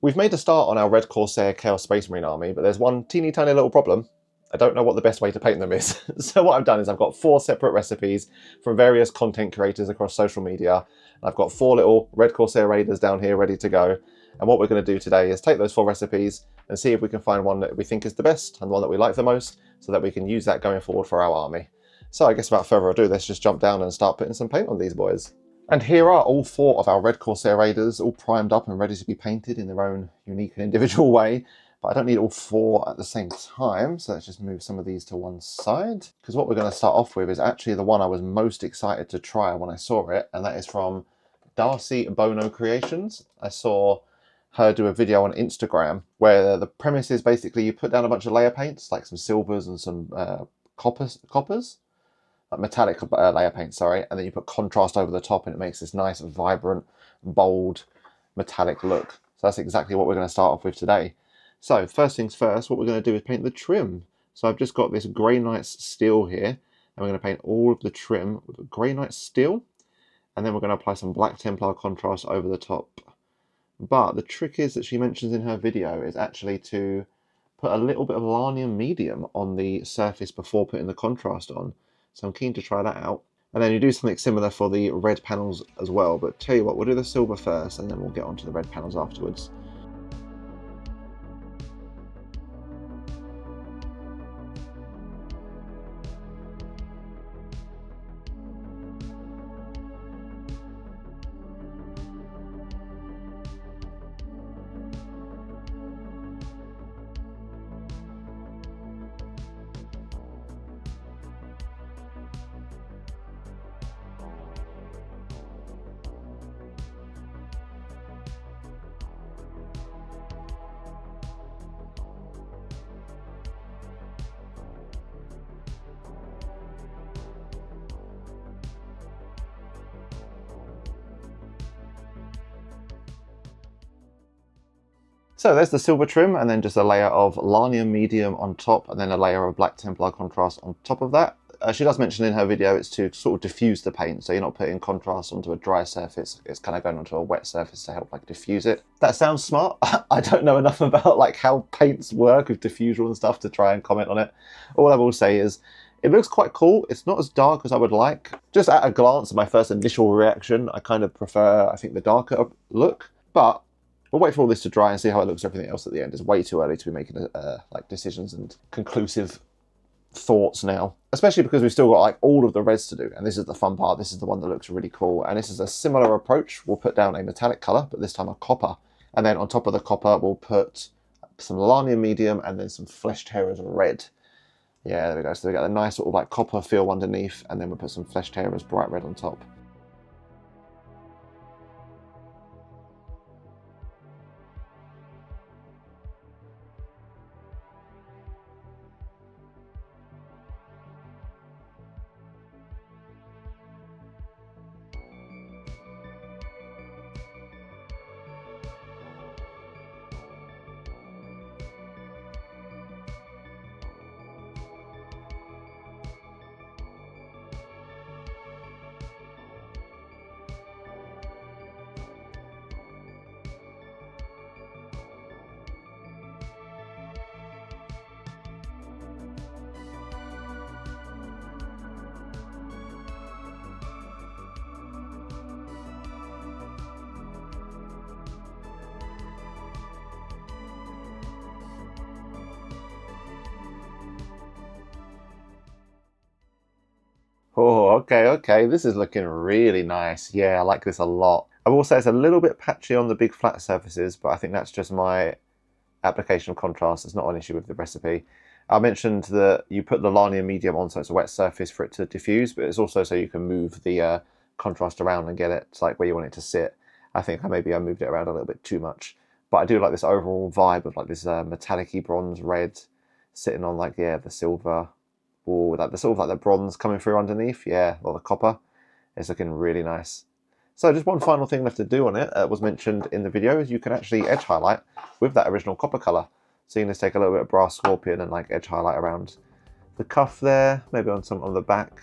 We've made a start on our Red Corsair Chaos Space Marine army, but there's one teeny tiny little problem. I don't know what the best way to paint them is. So what I've done is I've got 4 separate recipes from various content creators across social media. I've got 4 little Red Corsair Raiders down here ready to go. And what we're going to do today is take those 4 recipes and see if we can find one that we think is the best and one that we like the most, so that we can use that going forward for our army. So I guess without further ado, let's just jump down and start putting some paint on these boys. And here are all 4 of our Red Corsair Raiders, all primed up and ready to be painted in their own unique and individual way. But I don't need all 4 at the same time, so let's just move some of these to one side. Because what we're going to start off with is actually the one I was most excited to try when I saw it, and that is from Darcy Bono Creations. I saw her do a video on Instagram where the premise is basically you put down a bunch of layer paints, like some silvers and some coppers? Like metallic layer paint, sorry, and then you put contrast over the top and it makes this nice, vibrant, bold, metallic look. So that's exactly what we're going to start off with today. So first things first, what we're going to do is paint the trim. So I've just got this Grey Knight's steel here, and we're going to paint all of the trim with Grey Knight's steel, and then we're going to apply some Black Templar Contrast over the top. But the trick is that she mentions in her video is actually to put a little bit of Larnium Medium on the surface before putting the contrast on. So I'm keen to try that out. And then you do something similar for the red panels as well. But tell you what, we'll do the silver first and then we'll get onto the red panels afterwards. So there's the silver trim, and then just a layer of Larnium Medium on top, and then a layer of Black Templar Contrast on top of that. She does mention in her video it's to sort of diffuse the paint, so you're not putting contrast onto a dry surface, it's kind of going onto a wet surface to help like diffuse it. That sounds smart. I don't know enough about like how paints work with diffuser and stuff to try and comment on it. All I will say is it looks quite cool. It's not as dark as I would like. Just at a glance, my first initial reaction, I kind of prefer, I think, the darker look, but we'll wait for all this to dry and see how it looks with everything else at the end. It's way too early to be making like decisions and conclusive thoughts now, especially because we've still got like all of the reds to do, and this is the fun part. This is the one that looks really cool, and this is a similar approach. We'll put down a metallic color, but this time a copper, and then on top of the copper we'll put some Larnium Medium and then some Flesh Tearers Red. Yeah, there we go. So we got a nice sort of like copper feel underneath, and then we'll put some Flesh Tearers bright red on top. Oh, okay, this is looking really nice. Yeah, I like this a lot. I will say it's a little bit patchy on the big flat surfaces, but I think that's just my application of contrast. It's not an issue with the recipe. I mentioned that you put the Larnium Medium on so it's a wet surface for it to diffuse, but it's also so you can move the contrast around and get it to like where you want it to sit. I think maybe I moved it around a little bit too much, but I do like this overall vibe of like this metallic-y bronze red sitting on like, yeah, the silver. Or like the sort of like the bronze coming through underneath, yeah, or the copper. It's looking really nice. So just one final thing left to do on it, was mentioned in the video, is you can actually edge highlight with that original copper colour. So you can just take a little bit of brass scorpion and like edge highlight around the cuff there, maybe on some on the back.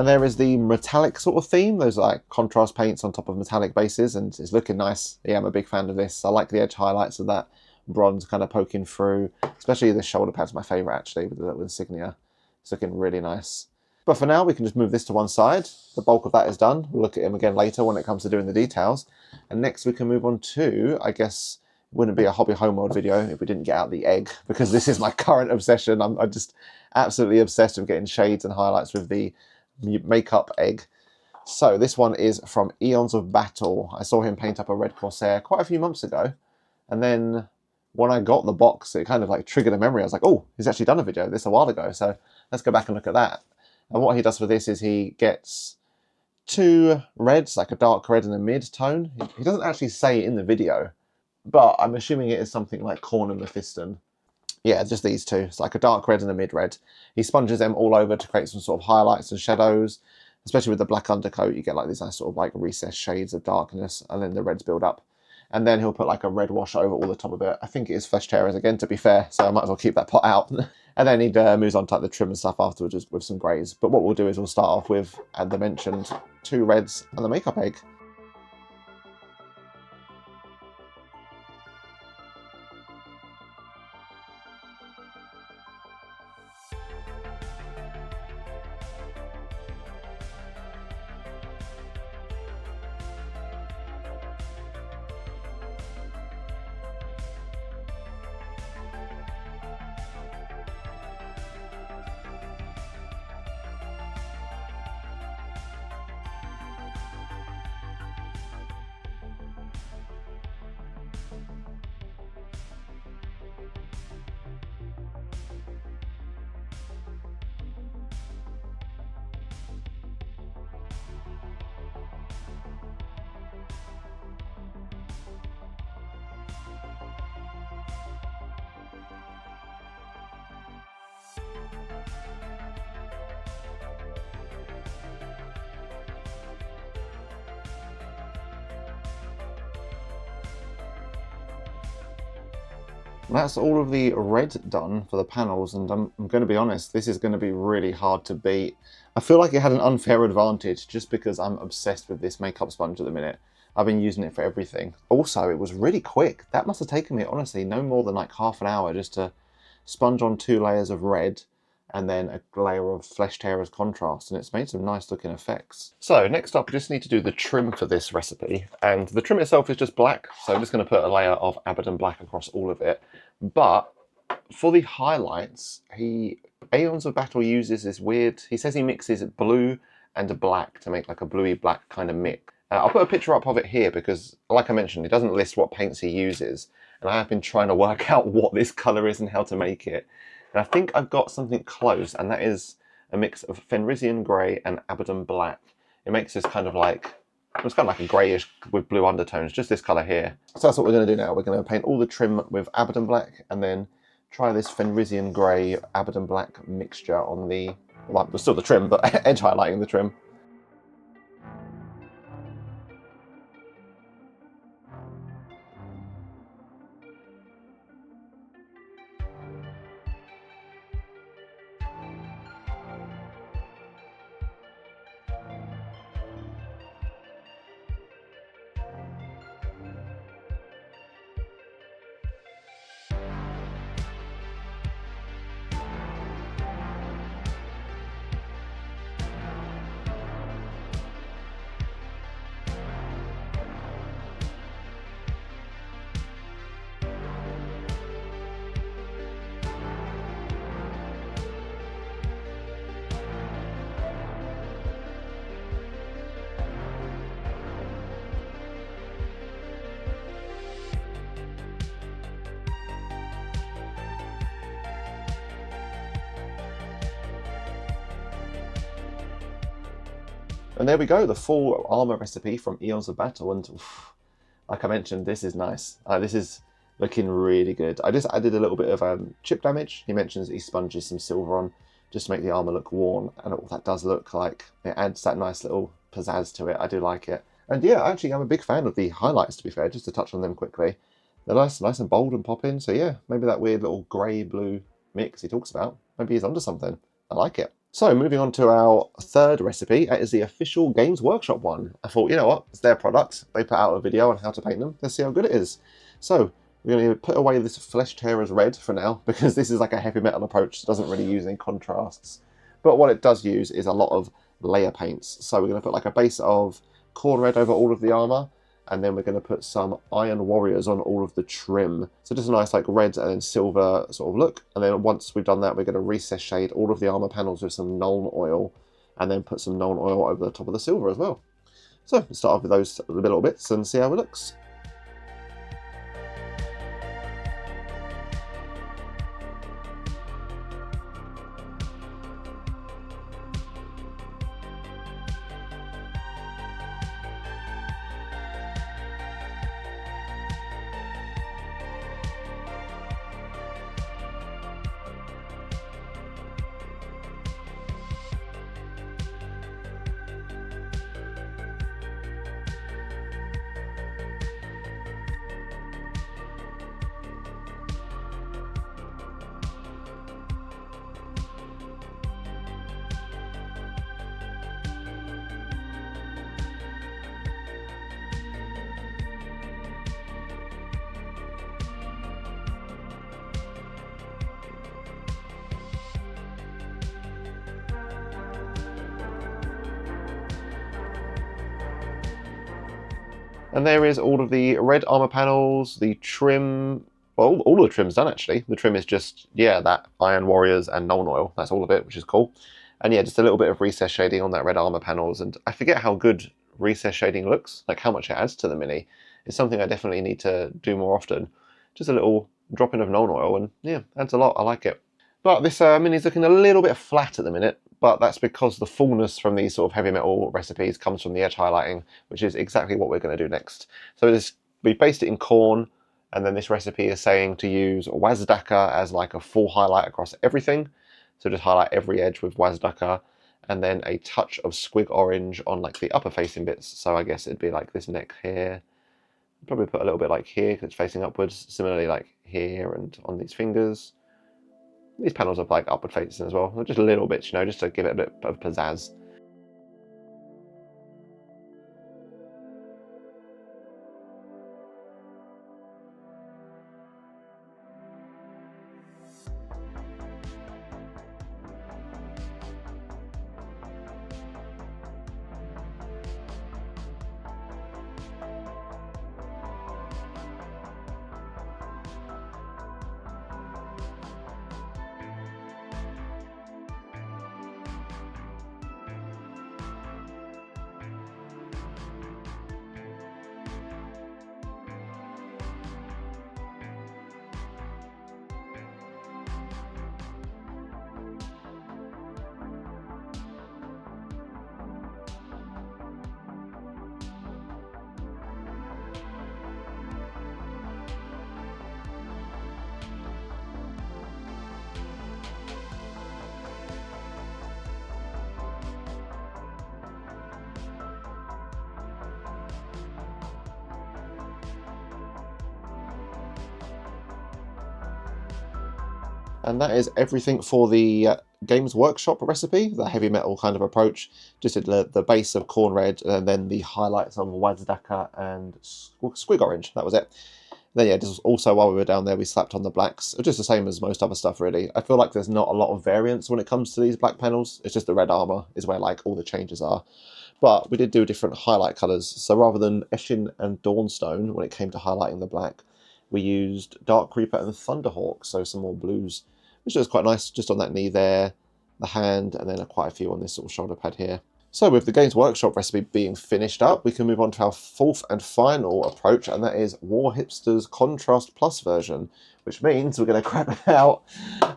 And there is the metallic sort of theme, those like contrast paints on top of metallic bases, and it's looking nice. Yeah, I'm a big fan of this. I like the edge highlights of that bronze kind of poking through, especially the shoulder pad's my favourite actually, with the little insignia. It's looking really nice. But for now, we can just move this to one side. The bulk of that is done. We'll look at him again later when it comes to doing the details. And next we can move on to, I guess, wouldn't be a hobby homeworld video if we didn't get out the egg, because this is my current obsession. I'm just absolutely obsessed with getting shades and highlights with the makeup egg. So this one is from Eons of Battle. I saw him paint up a Red Corsair quite a few months ago. And then when I got the box, it kind of like triggered a memory. I was like, oh, he's actually done a video of this a while ago. So let's go back and look at that. And what he does for this is he gets 2 reds, like a dark red and a mid-tone. He doesn't actually say in the video, but I'm assuming it is something like Khorne and Mephiston. Yeah, just these 2. It's like a dark red and a mid-red. He sponges them all over to create some sort of highlights and shadows. Especially with the black undercoat, you get like these nice sort of like recessed shades of darkness, and then the reds build up. And then he'll put like a red wash over all the top of it. I think it is flesh tearers again, to be fair, so I might as well keep that pot out. And then he moves on to like the trim and stuff afterwards with some greys. But what we'll do is we'll start off with, as I mentioned, 2 reds and the makeup egg. That's all of the red done for the panels, and I'm going to be honest, this is going to be really hard to beat. I feel like it had an unfair advantage just because I'm obsessed with this makeup sponge at the minute. I've been using it for everything. Also, it was really quick. That must have taken me, honestly, no more than like half an hour just to sponge on 2 layers of red and then a layer of Flesh Tearers Contrast, and it's made some nice looking effects. So next up, we just need to do the trim for this recipe, and the trim itself is just black, so I'm just going to put a layer of Abbadon Black across all of it. But for the highlights, Eons of Battle uses this weird, he says he mixes blue and black to make like a bluey black kind of mix. I'll put a picture up of it here because, like I mentioned, he doesn't list what paints he uses, and I have been trying to work out what this colour is and how to make it. And I think I've got something close, and that is a mix of Fenrisian Grey and Abbadon Black. It makes this kind of like, it's kind of like a greyish with blue undertones, just this colour here. So that's what we're going to do now. We're going to paint all the trim with Abbadon Black, and then try this Fenrisian Grey Abbadon Black mixture on the, well, still the trim, but edge highlighting the trim. And there we go, the full armor recipe from Eons of Battle. And like I mentioned, this is nice. This is looking really good. I just added a little bit of chip damage. He mentions he sponges some silver on just to make the armor look worn. And all that does look like, it adds that nice little pizzazz to it. I do like it. And yeah, actually, I'm a big fan of the highlights, to be fair, just to touch on them quickly. They're nice and bold and popping. So yeah, maybe that weird little grey-blue mix he talks about, maybe he's onto something. I like it. So moving on to our third recipe, that is the official Games Workshop one. I thought, you know what, it's their product. They put out a video on how to paint them. Let's see how good it is. So we're going to put away this Flesh Tearer's Red for now, because this is like a heavy metal approach. It doesn't really use any contrasts. But what it does use is a lot of layer paints. So we're going to put like a base of Khorne Red over all of the armour, and then we're going to put some Iron Warriors on all of the trim. So just a nice like red and then silver sort of look. And then once we've done that, we're going to recess shade all of the armor panels with some Nuln Oil, and then put some Nuln Oil over the top of the silver as well. So let's start off with those little bits and see how it looks. And there is all of the red armor panels, the trim, well, all of the trim's done actually. The trim is just, yeah, that Iron Warriors and Nuln Oil. That's all of it, which is cool. And yeah, just a little bit of recess shading on that red armor panels. And I forget how good recess shading looks, like how much it adds to the mini. It's something I definitely need to do more often. Just a little drop in of Nuln Oil and yeah, adds a lot. I like it. But this mini is looking a little bit flat at the minute, but that's because the fullness from these sort of heavy metal recipes comes from the edge highlighting, which is exactly what we're going to do next. So we based it in Khorne, and then this recipe is saying to use Wazdakka as like a full highlight across everything. So just highlight every edge with Wazdakka, and then a touch of Squig Orange on like the upper facing bits. So I guess it'd be like this neck here. Probably put a little bit like here because it's facing upwards. Similarly like here and on these fingers. These panels are like upward facing as well, just a little bit, you know, just to give it a bit of pizzazz. And that is everything for the Games Workshop recipe, the heavy metal kind of approach. Just did the base of Khorne Red, and then the highlights on Wazdakka and Squig Orange. That was it. Then yeah, just also while we were down there, we slapped on the blacks. Just the same as most other stuff, really. I feel like there's not a lot of variance when it comes to these black panels. It's just the red armor is where like all the changes are. But we did do different highlight colors. So rather than Eshin and Dawnstone, when it came to highlighting the black, we used Dark Reaper and Thunderhawk, so some more blues, which was quite nice, just on that knee there, the hand, and then quite a few on this sort of shoulder pad here. So with the Games Workshop recipe being finished up, we can move on to our fourth and final approach, and that is Warhipster's Contrast Plus version, which means we're going to crack out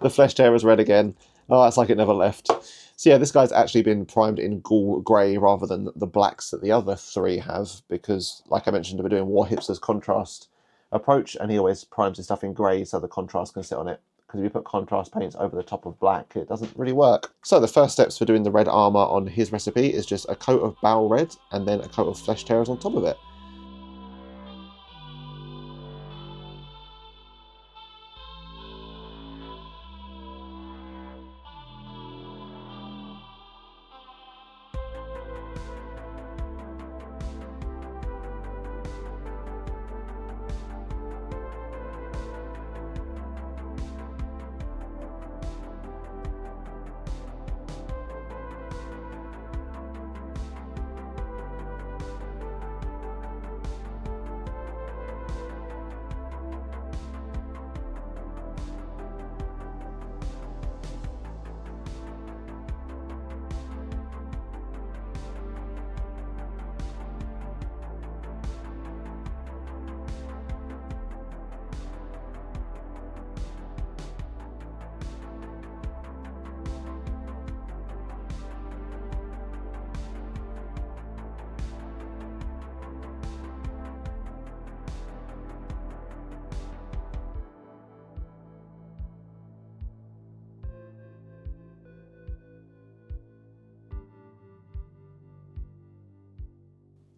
the Flesh Tearer's Red again. Oh, it's like it never left. So yeah, this guy's actually been primed in Ghoul Grey rather than the blacks that the other three have, because, like I mentioned, we're doing Warhipster's Contrast approach, and he always primes his stuff in grey so the contrast can sit on it. Because if you put contrast paints over the top of black, it doesn't really work. So the first steps for doing the red armour on his recipe is just a coat of Baal Red and then a coat of Flesh Tearers on top of it.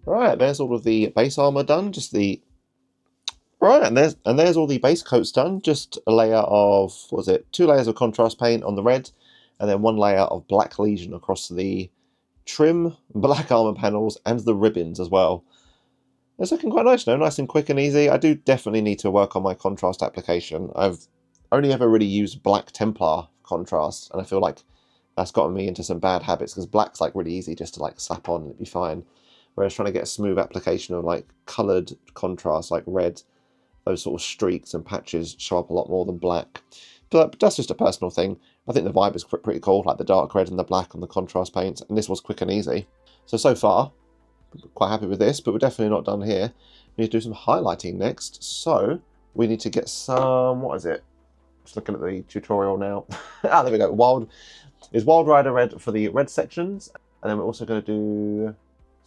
Right, there's all of the base armor done. Just the right, and there's all the base coats done. Just a layer of, what was it? 2 layers of contrast paint on the red, and then 1 layer of black legion across the trim, black armor panels, and the ribbons as well. It's looking quite nice, nice and quick and easy. I do definitely need to work on my contrast application. I've only ever really used Black Templar Contrast, and I feel like that's gotten me into some bad habits, because black's like really easy just to like slap on and it'd be fine. Whereas trying to get a smooth application of like coloured contrast like red, those sort of streaks and patches show up a lot more than black. But that's just a personal thing. I think the vibe is pretty cool, like the dark red and the black on the contrast paints, and this was quick and easy. So far, quite happy with this, but we're definitely not done here. We need to do some highlighting next. So we need to get some, what is it? Just looking at the tutorial now. Ah, there we go. Wild Rider Red for the red sections, and then we're also going to do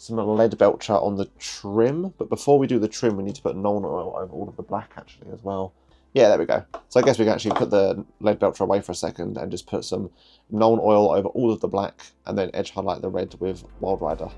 some Leadbelcher on the trim. But before we do the trim, we need to put Nuln Oil over all of the black actually as well. Yeah, there we go. So I guess we can actually put the Leadbelcher away for a second and just put some Nuln Oil over all of the black, and then edge highlight the red with Wild Rider.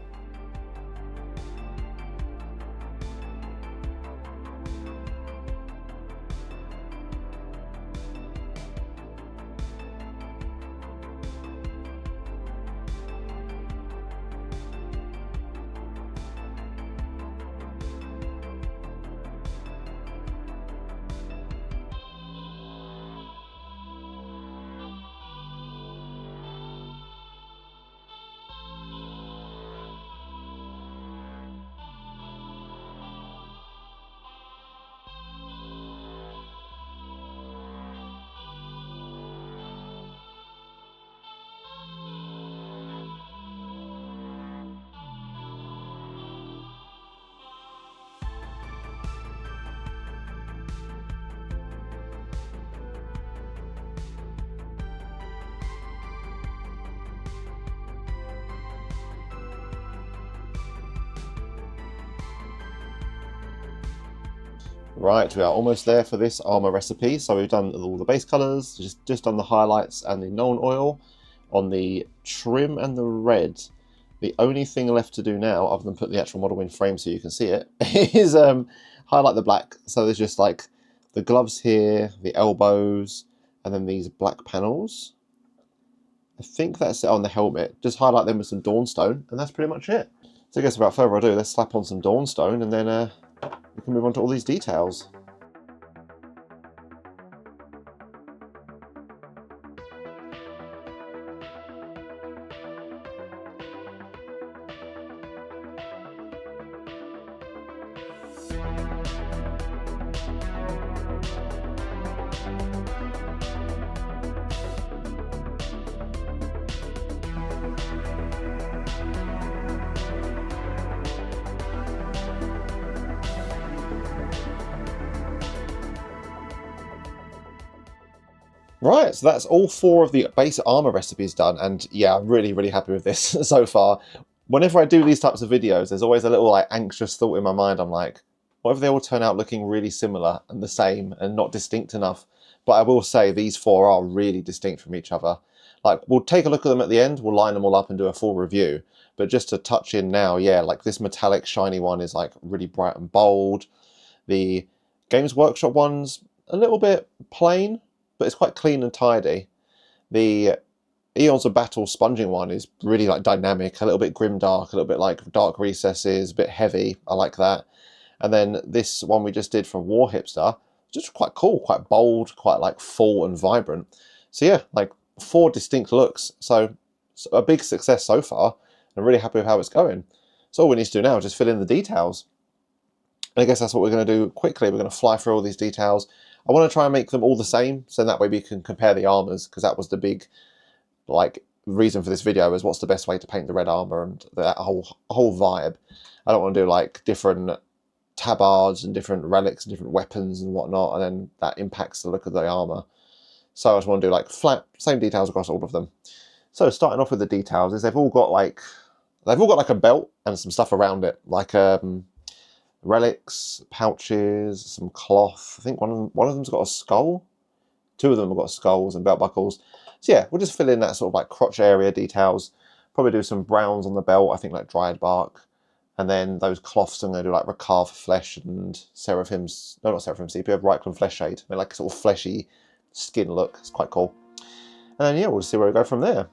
Right, we are almost there for this armor recipe. So we've done all the base colors, just done the highlights and the Nuln Oil on the trim and the red. The only thing left to do now, other than put the actual model in frame so you can see it, is highlight the black. So there's just like the gloves here, the elbows, and then these black panels. I think that's it on the helmet. Just highlight them with some Dawnstone, and that's pretty much it. So I guess without further ado, let's slap on some Dawnstone, and then we can move on to all these details. Right, so that's all 4 of the base armor recipes done, and yeah, I'm really happy with this so far. Whenever I do these types of videos, there's always a little like anxious thought in my mind. I'm like, what if they all turn out looking really similar and the same and not distinct enough? But I will say these 4 are really distinct from each other. Like, we'll take a look at them at the end, we'll line them all up and do a full review. But just to touch in now, yeah, like this metallic shiny one is like really bright and bold. The Games Workshop one's a little bit plain, but it's quite clean and tidy. The Eons of Battle sponging one is really like dynamic, a little bit grimdark, a little bit like Dark Recesses, a bit heavy. I like that. And then this one we just did from Warhipster, just quite cool, quite bold, quite like full and vibrant. So yeah, like 4 distinct looks. So a big success so far. I'm really happy with how it's going. So all we need to do now is just fill in the details. And I guess that's what we're going to do quickly. We're going to fly through all these details. I want to try and make them all the same, so that way we can compare the armors, because that was the big like reason for this video, is what's the best way to paint the red armor and that whole vibe. I don't want to do like different tabards and different relics and different weapons and whatnot, and then that impacts the look of the armor. So I just want to do like flat, same details across all of them. So starting off with the details, is they've all got like a belt and some stuff around it, like relics, pouches, some cloth. I think one of them's got a skull. 2 of them have got skulls and belt buckles. So yeah, we'll just fill in that sort of like crotch area details. Probably do some browns on the belt, I think like dried bark. And then those cloths I'm going to do like Rakarth Flesh and Seraphim's, no, not Seraphim Sepia, Riekland Fleshshade. I mean, like a sort of fleshy skin look. It's quite cool. And then, yeah, we'll see where we go from there.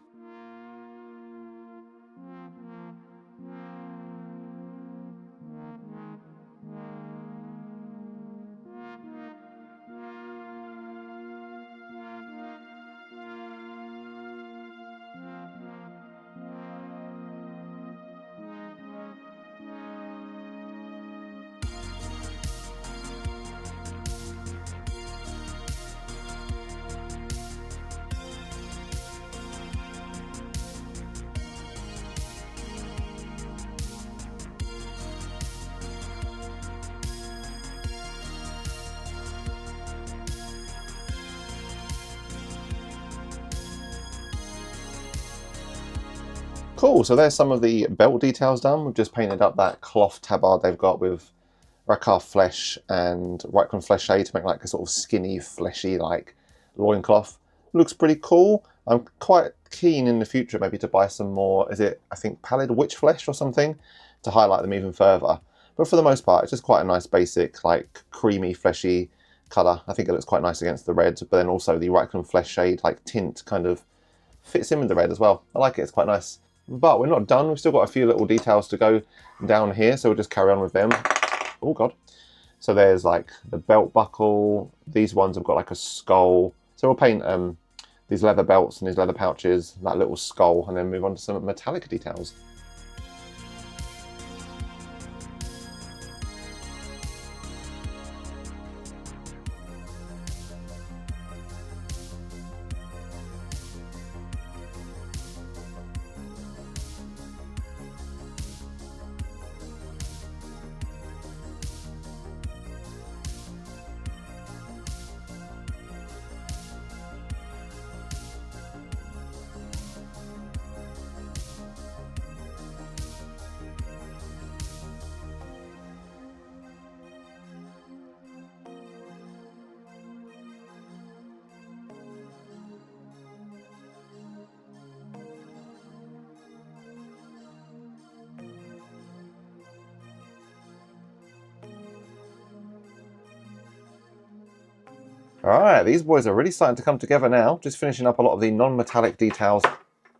Cool, so there's some of the belt details done. We've just painted up that cloth tabard they've got with Rakarth Flesh and Riekland Fleshshade to make like a sort of skinny, fleshy, like loincloth. Looks pretty cool. I'm quite keen in the future maybe to buy some more, is it, I think, pallid witch flesh or something, to highlight them even further. But for the most part, it's just quite a nice basic, like creamy, fleshy colour. I think it looks quite nice against the red, but then also the Riekland Fleshshade like tint kind of fits in with the red as well. I like it, it's quite nice. But we're not done. We've still got a few little details to go down here, so we'll just carry on with them. Oh god. So there's like the belt buckle. These ones have got like a skull. So we'll paint these leather belts and these leather pouches, that little skull, and then move on to some metallic details. Alright, these boys are really starting to come together now. Just finishing up a lot of the non-metallic details.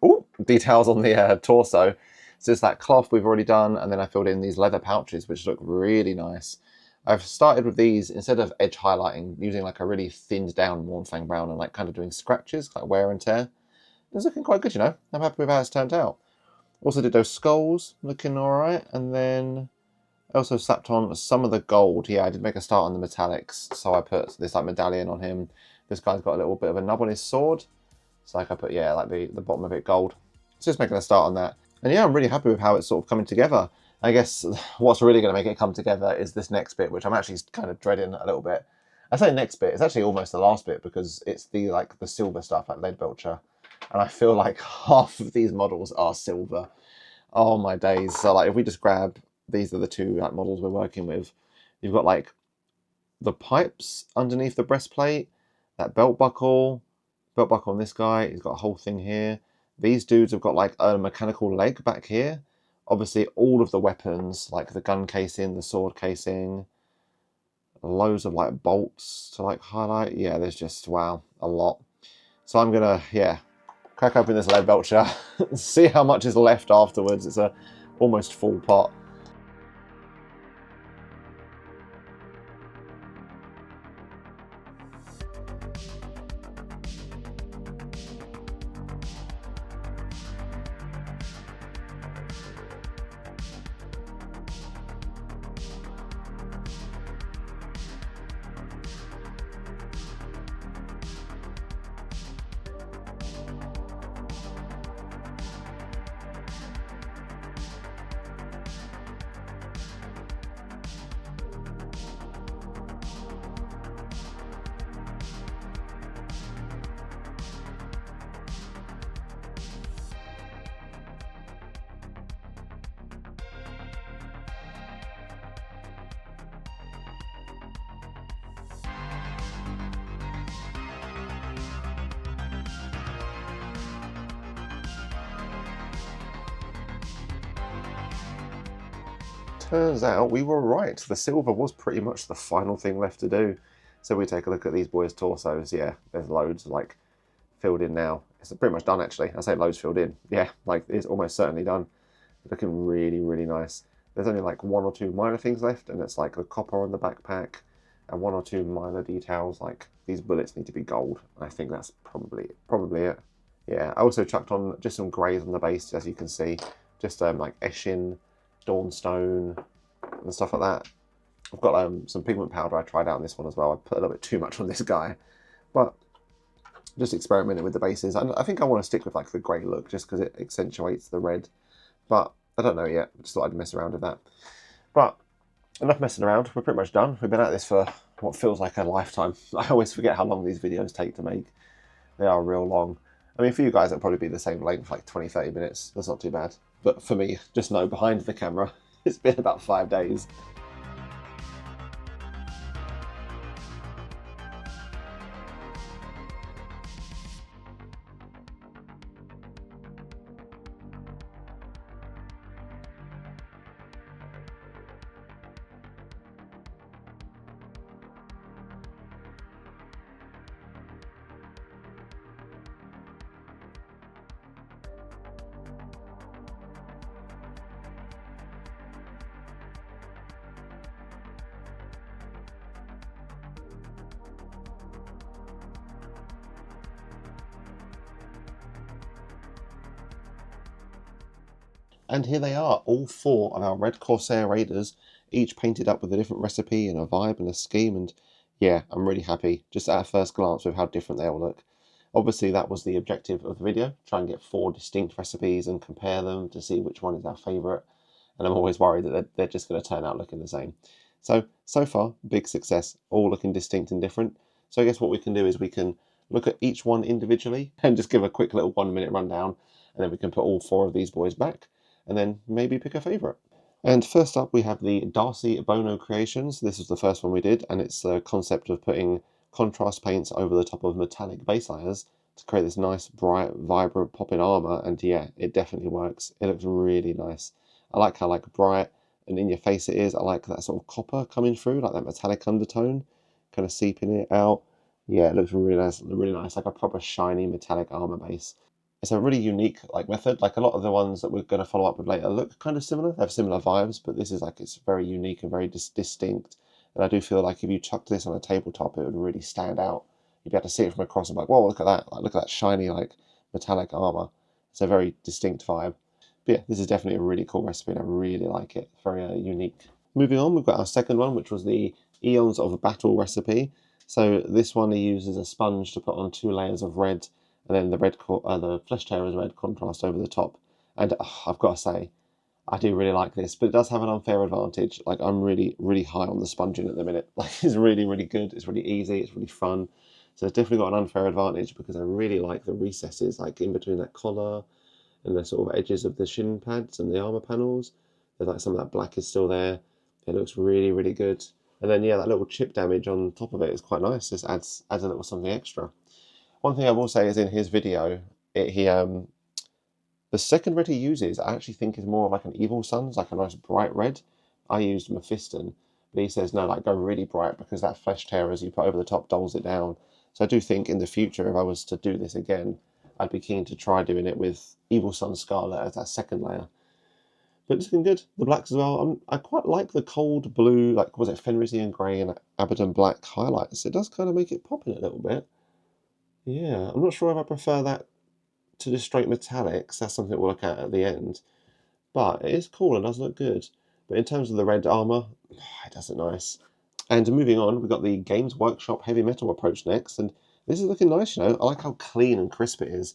Ooh, details on the torso. So it's that cloth we've already done, and then I filled in these leather pouches, which look really nice. I've started with these, instead of edge highlighting, using like a really thinned down Mournfang brown and like kind of doing scratches, like wear and tear. It's looking quite good, you know. I'm happy with how it's turned out. Also did those skulls, looking alright, and then I also slapped on some of the gold. Yeah, I did make a start on the metallics, so I put this like medallion on him. This guy's got a little bit of a nub on his sword, so like I put, yeah, like the bottom of it gold. So just making a start on that. And yeah, I'm really happy with how it's sort of coming together. I guess what's really going to make it come together is this next bit, which I'm actually kind of dreading a little bit. I say next bit, it's actually almost the last bit, because it's the like the silver stuff, like Leadbelcher. And I feel like half of these models are silver. Oh my days. So like if we just grab, these are the two like models we're working with. You've got like the pipes underneath the breastplate, that belt buckle on this guy, he's got a whole thing here. These dudes have got like a mechanical leg back here. Obviously all of the weapons, like the gun casing, the sword casing, loads of like bolts to like highlight. Yeah, there's just, wow, a lot. So I'm gonna, yeah, crack open this Leadbelcher, see how much is left afterwards. It's a almost full pot. turns out we were right. The silver was pretty much the final thing left to do. So we take a look at these boys' torsos. Yeah, there's loads like filled in now. It's pretty much done actually. I say loads filled in. Yeah, like it's almost certainly done. Looking really, really nice. There's only like one or two minor things left, and it's like the copper on the backpack and one or two minor details, like these bullets need to be gold. I think that's probably it. Yeah, I also chucked on just some greys on the base, as you can see. Just like Eshin, Dawnstone, and stuff like that. I've got some pigment powder I tried out on this one as well. I put a little bit too much on this guy. But just experimenting with the bases. I think I want to stick with like the grey look, just because it accentuates the red. But I don't know yet. I just thought I'd mess around with that. But enough messing around. We're pretty much done. We've been at this for what feels like a lifetime. I always forget how long these videos take to make. They are real long. I mean, for you guys, it'll probably be the same length, like 20, 30 minutes. That's not too bad. But for me, just know behind the camera, it's been about 5 days. And here they are, all 4 of our Red Corsair Raiders, each painted up with a different recipe and a vibe and a scheme, and yeah, I'm really happy, just at a first glance, with how different they all look. Obviously, that was the objective of the video, try and get 4 distinct recipes and compare them to see which one is our favourite, and I'm always worried that they're just going to turn out looking the same. So far, big success, all looking distinct and different. So I guess what we can do is we can look at each one individually and just give a quick little 1-minute rundown, and then we can put all 4 of these boys back, and then maybe pick a favourite. And first up we have the Darcy Bono creations. This was the first one we did, and it's the concept of putting contrast paints over the top of metallic base layers to create this nice, bright, vibrant popping armour, and yeah, it definitely works. It looks really nice. I like how like bright and in your face it is. I like that sort of copper coming through, like that metallic undertone, kind of seeping it out. Yeah, it looks really nice, like a proper shiny metallic armour base. It's a really unique like method. Like a lot of the ones that we're going to follow up with later look kind of similar. They have similar vibes, but this is like, it's very unique and very distinct. And I do feel like if you chucked this on a tabletop, it would really stand out. You'd be able to see it from across and be like, whoa, look at that! Like, look at that shiny like metallic armor. It's a very distinct vibe. But yeah, this is definitely a really cool recipe, and I really like it. Very unique. Moving on, we've got our second one, which was the Eons of Battle recipe. So this one he uses a sponge to put on 2 layers of red, and then the Flesh Tearer's red contrast over the top. And I've got to say, I do really like this, but it does have an unfair advantage. Like, I'm really, really high on the sponging at the minute. Like, it's really, really good. It's really easy. It's really fun. So it's definitely got an unfair advantage because I really like the recesses, like in between that collar and the sort of edges of the shin pads and the armor panels. There's like some of that black is still there. It looks really, really good. And then yeah, that little chip damage on top of it is quite nice. Just adds a little something extra. One thing I will say is in his video, the second red he uses, I actually think is more like an Evil Sun's, like a nice bright red. I used Mephiston, but he says no, like go really bright because that Flesh Tearer as you put over the top dulls it down. So I do think in the future, if I was to do this again, I'd be keen to try doing it with Evil Sun Scarlet as that second layer. But it's looking good. The blacks as well. I quite like the cold blue, like was it Fenrisian Grey and Abbadon Black highlights. It does kind of make it pop in a little bit. Yeah, I'm not sure if I prefer that to just straight metallics. That's something we'll look at the end. But it is cool and does look good. But in terms of the red armour, it does look nice. And moving on, we've got the Games Workshop Heavy Metal approach next. And this is looking nice, you know. I like how clean and crisp it is.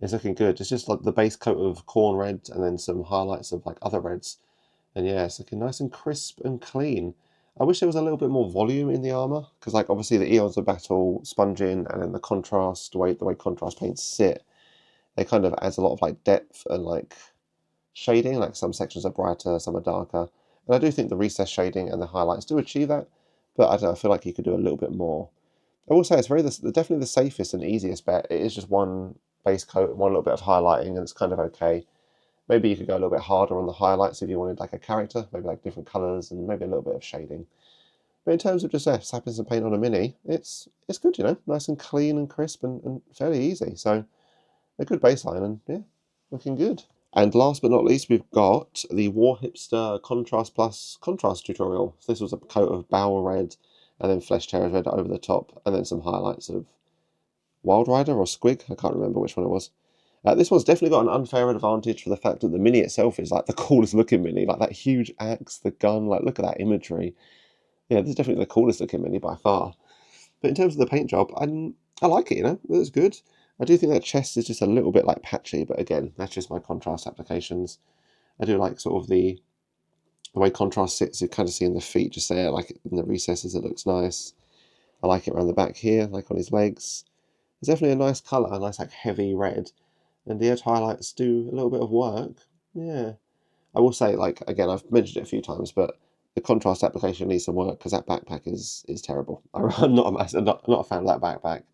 It's looking good. It's just like the base coat of Khorne Red and then some highlights of like other reds. And yeah, it's looking nice and crisp and clean. I wish there was a little bit more volume in the armor, because like obviously the Eons of Battle sponging and then the contrast, the way contrast paints sit, they kind of adds a lot of like depth and like shading. Like some sections are brighter, some are darker. And I do think the recess shading and the highlights do achieve that, but I don't know, I feel like you could do a little bit more. I will say it's definitely the safest and easiest bet. It is just one base coat, one little bit of highlighting, and it's kind of okay. Maybe you could go a little bit harder on the highlights if you wanted like a character, maybe like different colours and maybe a little bit of shading. But in terms of just slapping some paint on a mini, it's good, you know, nice and clean and crisp and fairly easy. So a good baseline and yeah, looking good. And last but not least, we've got the Warhipster Contrast Plus Contrast tutorial. So this was a coat of Baal Red and then Fleshshade Red over the top, and then some highlights of Wild Rider or Squig. I can't remember which one it was. This one's definitely got an unfair advantage for the fact that the mini itself is like the coolest looking mini, like that huge axe, the gun, like look at that imagery. Yeah, this is definitely the coolest looking mini by far. But in terms of the paint job, I like it, you know, it's good. I do think that chest is just a little bit like patchy, but again, that's just my contrast applications. I do like sort of the way contrast sits, you kind of see in the feet just there, like in the recesses, it looks nice. I like it around the back here, like on his legs. It's definitely a nice colour, a nice like heavy red. And the edge highlights do a little bit of work. Yeah. I will say, like, again, I've mentioned it a few times, but the contrast application needs some work because that backpack is terrible. I'm not a fan of that backpack.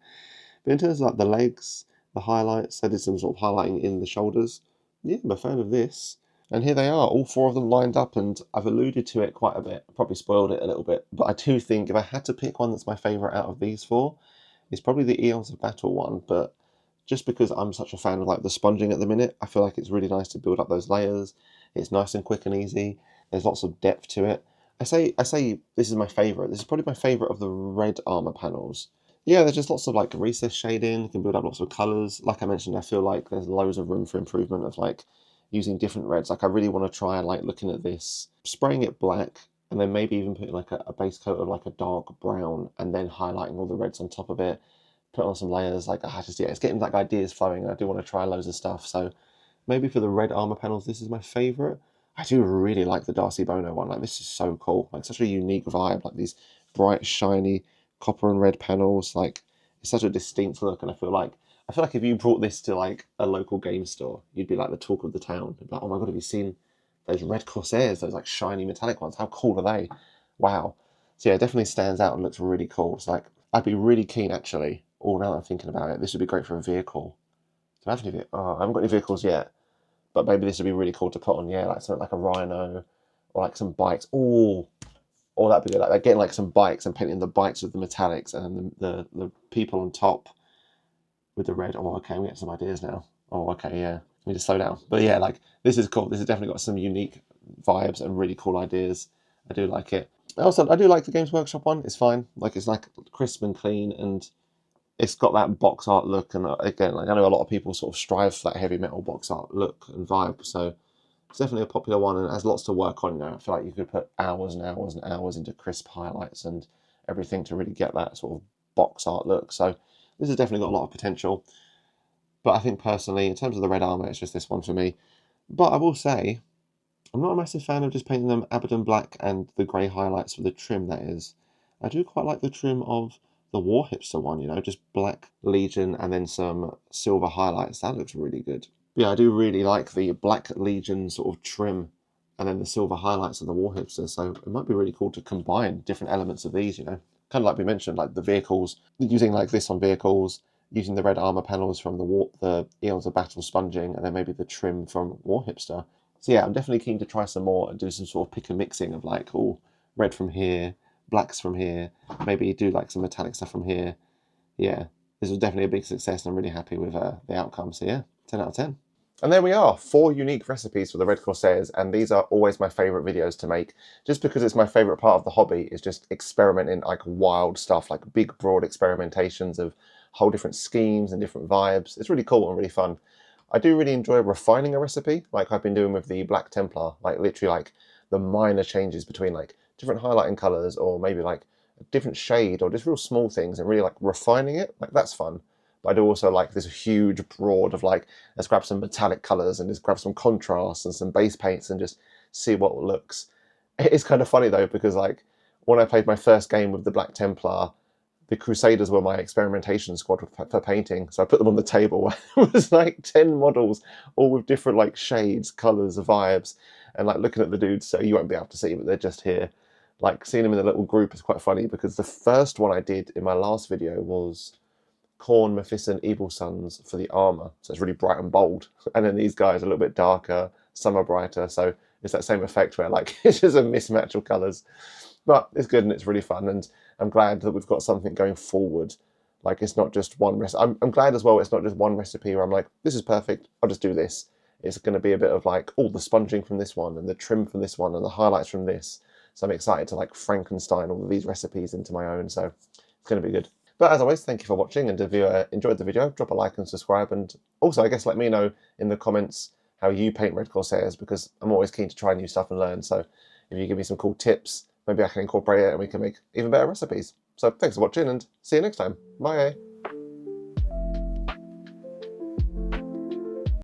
But in terms of like the legs, the highlights, I did some sort of highlighting in the shoulders. Yeah, I'm a fan of this. And here they are, all four of them lined up, and I've alluded to it quite a bit, probably spoiled it a little bit, but I do think if I had to pick one that's my favourite out of these four, it's probably the Eons of Battle one, but just because I'm such a fan of like the sponging at the minute, I feel like it's really nice to build up those layers. It's nice and quick and easy. There's lots of depth to it. I say this is my favourite. This is probably my favourite of the red armour panels. Yeah, there's just lots of like recess shading. You can build up lots of colours. Like I mentioned, I feel like there's loads of room for improvement of like using different reds. Like I really want to try like looking at this, spraying it black, and then maybe even putting like a base coat of like a dark brown, and then highlighting all the reds on top of it. Put on some layers. Like I just, yeah, it's getting like ideas flowing. And I do want to try loads of stuff. So maybe for the red armor panels, this is my favorite. I do really like the Darcy Bono one. Like this is so cool. Like such a unique vibe. Like these bright, shiny copper and red panels. Like it's such a distinct look. And I feel like if you brought this to like a local game store, you'd be like the talk of the town. You'd be like, oh my god, have you seen those Red Corsairs? Those like shiny metallic ones. How cool are they? Wow. So yeah, it definitely stands out and looks really cool. It's like I'd be really keen actually. Oh, now that I'm thinking about it, this would be great for a vehicle. Do I have any? Oh, I haven't got any vehicles yet. But maybe this would be really cool to put on, yeah, like something like a Rhino or like some bikes. Oh, or that'd be good. Like getting like some bikes and painting the bikes with the metallics and then the people on top with the red. Oh, okay, we get some ideas now. Oh, okay, yeah. We need to slow down. But yeah, like this is cool. This has definitely got some unique vibes and really cool ideas. I do like it. Also, I do like the Games Workshop one. It's fine. Like it's like crisp and clean and it's got that box art look, and again, like I know a lot of people sort of strive for that heavy metal box art look and vibe, so it's definitely a popular one and it has lots to work on now. I feel like you could put hours and hours and hours into crisp highlights and everything to really get that sort of box art look. So this has definitely got a lot of potential. But I think personally, in terms of the red armor, it's just this one for me. But I will say, I'm not a massive fan of just painting them Abbadon Black and the grey highlights for the trim, that is. I do quite like the trim of the Warhipster one, you know, just black Legion and then some silver highlights. That looks really good. But yeah, I do really like the black Legion sort of trim and then the silver highlights of the Warhipster. So it might be really cool to combine different elements of these, you know. Kind of like we mentioned, like the vehicles, using like this on vehicles, using the red armor panels from the Eons of Battle sponging, and then maybe the trim from Warhipster. So yeah, I'm definitely keen to try some more and do some sort of pick and mixing of like, oh, red from here, blacks from here, maybe do like some metallic stuff from here. Yeah, this was definitely a big success and I'm really happy with the outcome. So yeah, 10 out of 10. And there we are, 4 unique recipes for the Red Corsairs, and these are always my favourite videos to make, just because it's my favourite part of the hobby, is just experimenting like wild stuff, like big broad experimentations of whole different schemes and different vibes. It's really cool and really fun. I do really enjoy refining a recipe, like I've been doing with the Black Templar, like literally like the minor changes between like different highlighting colours or maybe like a different shade or just real small things and really like refining it, like that's fun. But I do also like this huge broad of like, let's grab some metallic colours and just grab some contrasts and some base paints and just see what looks. It's kind of funny though, because like when I played my first game with the Black Templar, the Crusaders were my experimentation squad for painting. So I put them on the table. It was like 10 models, all with different like shades, colours, vibes. And like looking at the dudes, so you won't be able to see, but they're just here. Like seeing them in a little group is quite funny because the first one I did in my last video was, Khorne, Mephiston, Evil Sons for the armour. So it's really bright and bold. And then these guys are a little bit darker, some are brighter. So it's that same effect where like it's just a mismatch of colours. But it's good and it's really fun. And I'm glad that we've got something going forward. Like it's not just one recipe. I'm glad as well it's not just one recipe where I'm like, this is perfect, I'll just do this. It's going to be a bit of like, oh, the sponging from this one and the trim from this one and the highlights from this. So I'm excited to like Frankenstein all of these recipes into my own. So it's going to be good. But as always, thank you for watching, and if you enjoyed the video, drop a like and subscribe, and also I guess let me know in the comments how you paint Red Corsairs, because I'm always keen to try new stuff and learn. So if you give me some cool tips, maybe I can incorporate it and we can make even better recipes. So thanks for watching and see you next time. Bye.